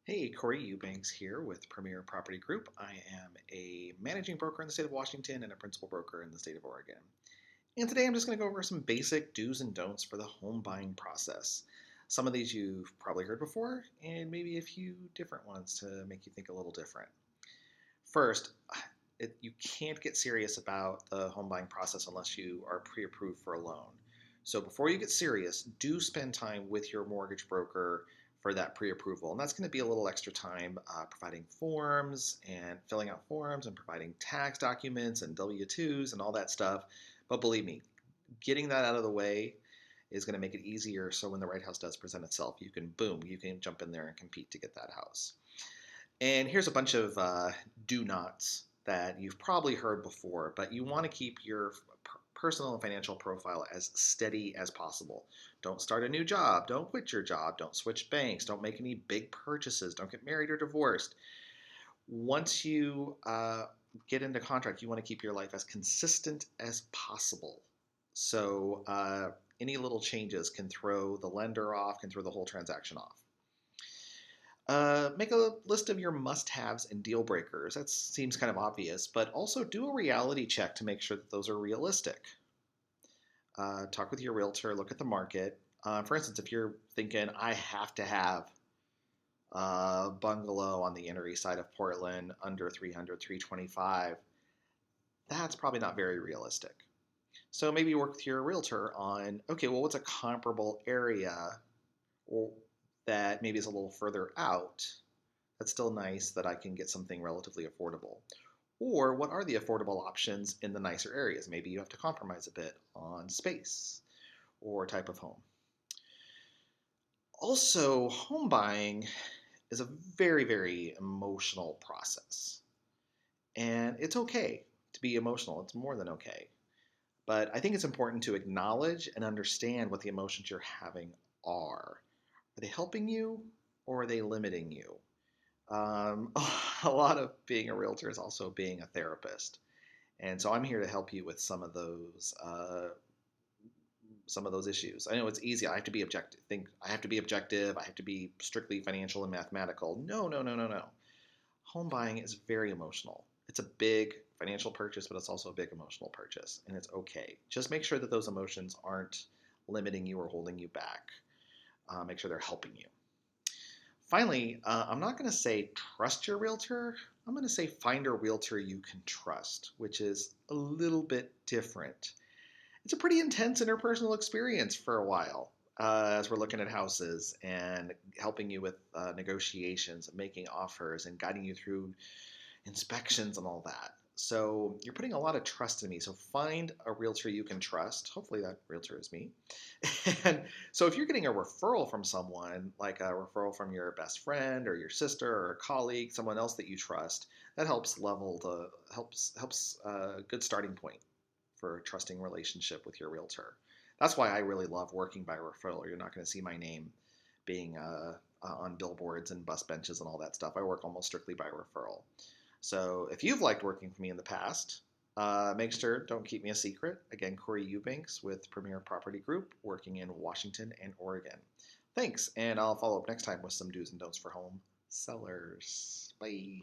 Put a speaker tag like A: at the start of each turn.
A: Hey, Corey Eubanks here with Premier Property Group. I am a managing broker in the state of Washington and a principal broker in the state of Oregon. And today I'm just going to go over some basic do's and don'ts for the home buying process. Some of these you've probably heard before, and maybe a few different ones to make you think a little different. First, you can't get serious about the home buying process unless you are pre approved for a loan. So before you get serious, do spend time with your mortgage broker for that pre approval. And that's going to be a little extra time providing forms and filling out forms and providing tax documents and W 2s and all that stuff. But believe me, getting that out of the way is going to make it easier so when the right house does present itself, you can jump in there and compete to get that house. And here's a bunch of do nots that you've probably heard before, but you want to keep your personal and financial profile as steady as possible. Don't start a new job. Don't quit your job. Don't switch banks. Don't make any big purchases. Don't get married or divorced. Once you get into contract, you want to keep your life as consistent as possible. So any little changes can throw the lender off, can throw the whole transaction off. Make a list of your must-haves and deal breakers. That seems kind of obvious, but also do a reality check to make sure that those are realistic. Talk with your realtor, look at the market. For instance, if you're thinking, I have to have a bungalow on the inner east side of Portland under 300, 325, that's probably not very realistic. So maybe work with your realtor on, okay, well, what's a comparable area or that maybe is a little further out that's still nice that I can get something relatively affordable? Or what are the affordable options in the nicer areas? Maybe you have to compromise a bit on space or type of home. Also, home buying is a very, very emotional process. And it's okay to be emotional, it's more than okay. But I think it's important to acknowledge and understand what the emotions you're having are. Are they helping you or are they limiting you? A lot of being a realtor is also being a therapist, and so I'm here to help you with some of those issues. I know it's easy. I have to be objective. Think I have to be objective. I have to be strictly financial and mathematical. No, no, no, no, no. Home buying is very emotional. It's a big financial purchase, but it's also a big emotional purchase, and it's okay. Just make sure that those emotions aren't limiting you or holding you back. Make sure they're helping you. Finally, I'm not going to say trust your realtor. I'm going to say find a realtor you can trust, which is a little bit different. It's a pretty intense interpersonal experience for a while as we're looking at houses and helping you with negotiations and making offers and guiding you through inspections and all that. So you're putting a lot of trust in me. So find a realtor you can trust. Hopefully that realtor is me. And so if you're getting a referral from someone, like a referral from your best friend or your sister or a colleague, someone else that you trust, that helps a good starting point for a trusting relationship with your realtor. That's why I really love working by referral. You're not going to see my name being on billboards and bus benches and all that stuff. I work almost strictly by referral. So if you've liked working for me in the past, make sure don't keep me a secret. Again, Corey Eubanks with Premier Property Group, working in Washington and Oregon. Thanks, and I'll follow up next time with some do's and don'ts for home sellers. Bye.